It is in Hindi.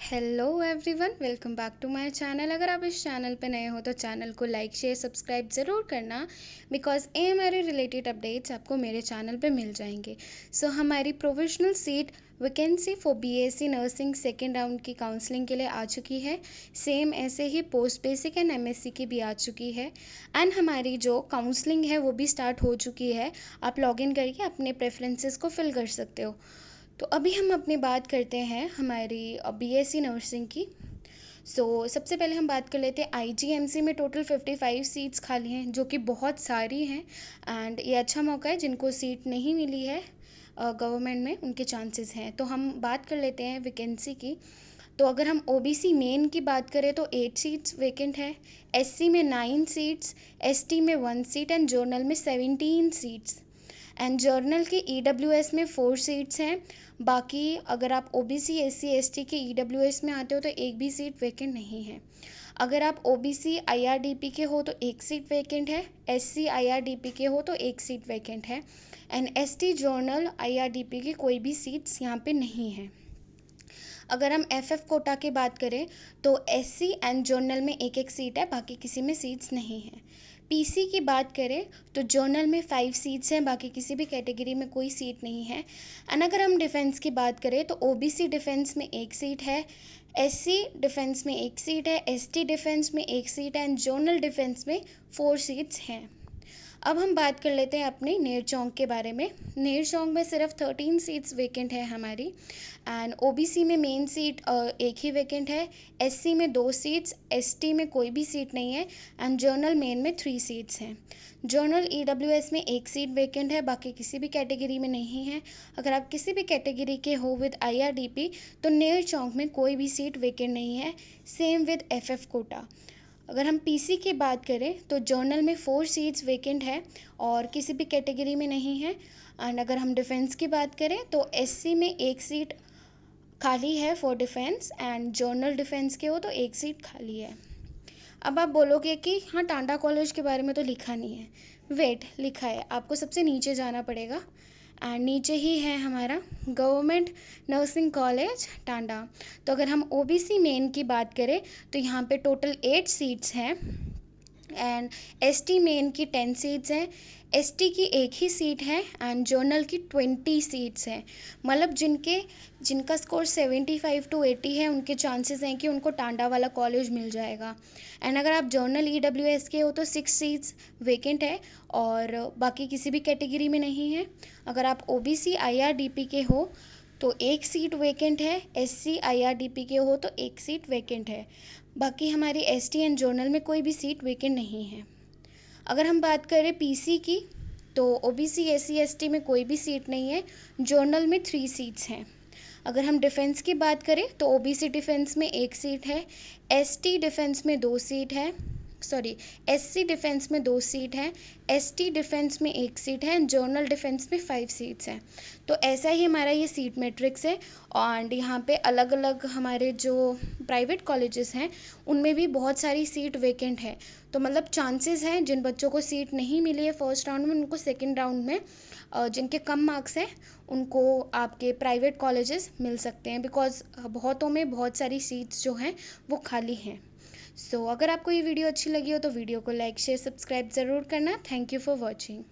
Hello everyone, welcome back to my channel. अगर आप इस चैनल पे नए हो तो चैनल को लाइक शेयर सब्सक्राइब ज़रूर करना, बिकॉज AMRE रिलेटेड अपडेट्स आपको मेरे चैनल पे मिल जाएंगे। हमारी provisional seat vacancy for BSc nursing second round की काउंसलिंग के लिए आ चुकी है। सेम ऐसे ही पोस्ट बेसिक एंड MSc की भी आ चुकी है। एंड हमारी जो काउंसलिंग है वो भी स्टार्ट हो चुकी है। आप लॉग इन करके अपने प्रेफरेंसेस को फिल कर सकते हो। तो अभी हम अपनी बात करते हैं हमारी BSc नर्सिंग की। सबसे पहले हम बात कर लेते हैं IGMC में टोटल 55 सीट्स खाली हैं, जो कि बहुत सारी हैं। एंड ये अच्छा मौका है, जिनको सीट नहीं मिली है गवर्नमेंट में उनके चांसेस हैं। तो हम बात कर लेते हैं वैकेंसी की। तो अगर हम OBC मेन की बात करें तो 8 सीट्स वेकेंट है, SC में 9 सीट्स, ST में 1 सीट एंड जर्नल में 17 सीट्स। एंड जर्नल की EWS में 4 सीट्स हैं। बाकी अगर आप OBC SC ST के EWS में आते हो तो एक भी सीट वेकेंट नहीं है। अगर आप OBC IRDP के हो तो एक सीट वेकेंट है, SC IRDP के हो तो एक सीट वेकेंट है एंड ST जर्नल IRDP की कोई भी सीट्स यहाँ पे नहीं है। अगर हम FF कोटा की बात करें तो SC एंड जर्नल में एक एक सीट है, बाकी किसी में सीट्स नहीं है। PC की बात करें तो जर्नल में 5 सीट्स हैं, बाकी किसी भी कैटेगरी में कोई सीट नहीं है। एंड अगर हम डिफेंस की बात करें तो OBC डिफेंस में एक सीट है, SC डिफेंस में एक सीट है, ST डिफेंस में एक सीट है एंड जर्नल डिफेंस में 4 सीट्स हैं। अब हम बात कर लेते हैं अपने नेरचौंक के बारे में। नेरचौंक में सिर्फ 13 सीट्स वेकेंट है हमारी। एंड OBC में मेन सीट एक ही वेकेंट है, SC में 2 सीट्स, ST में कोई भी सीट नहीं है एंड जर्नल मेन में 3 सीट्स हैं। जर्नल EWS में एक सीट वेकेंट है, बाकी किसी भी कैटेगरी में नहीं है। अगर आप किसी भी कैटेगरी के हो विद IRDP तो नेरचौंक में कोई भी सीट वेकेंट नहीं है। Same with FF quota. अगर हम PC की बात करें तो जर्नल में 4 सीट्स वेकेंट है और किसी भी कैटेगरी में नहीं है। एंड अगर हम डिफेंस की बात करें तो SC में एक सीट खाली है for defence and journal defence के हो तो एक सीट खाली है। अब आप बोलोगे कि हाँ, टांडा कॉलेज के बारे में तो लिखा नहीं है। वेट, लिखा है, आपको सबसे नीचे जाना पड़ेगा एंड नीचे ही है हमारा गवर्नमेंट नर्सिंग कॉलेज टांडा। तो अगर हम OBC मेन की बात करें तो यहाँ पे टोटल 8 सीट्स हैं एंड ST मेन की 10 सीट्स हैं, ST की एक ही सीट है एंड जर्नल की 20 सीट्स हैं। मतलब जिनका स्कोर 75 to 80 है उनके चांसेस हैं कि उनको टांडा वाला कॉलेज मिल जाएगा। एंड अगर आप जर्नल EWS के हो तो 6 सीट्स वेकेंट है और बाकी किसी भी कैटेगरी में नहीं है। अगर आप OBC IRDP के हो तो एक सीट वेकेंट है, SC IRDP के हो तो एक सीट वेकेंट है। बाकी हमारी ST एंड जर्नल में कोई भी सीट वेकेंट नहीं है। अगर हम बात करें PC की तो OBC SC ST में कोई भी सीट नहीं है, जर्नल में 3 सीट्स हैं। अगर हम डिफेंस की बात करें तो OBC डिफेंस में एक सीट है, ST डिफेंस में 2 सीट है, SC डिफेंस में 2 सीट है, ST डिफेंस में एक सीट है एंड जर्नल डिफेंस में 5 सीट्स हैं। तो ऐसा ही हमारा ये सीट मैट्रिक्स है। और यहाँ पे अलग अलग हमारे जो प्राइवेट कॉलेजेस हैं उनमें भी बहुत सारी सीट वेकेंट है। तो मतलब चांसेस हैं जिन बच्चों को सीट नहीं मिली है फर्स्ट राउंड में, उनको सेकेंड राउंड में जिनके कम मार्क्स हैं उनको आपके प्राइवेट कॉलेजेस मिल सकते हैं, बिकॉज बहुतों में बहुत सारी सीट्स जो हैं वो खाली हैं। अगर आपको ये वीडियो अच्छी लगी हो तो वीडियो को लाइक शेयर सब्सक्राइब ज़रूर करना। Thank you for watching.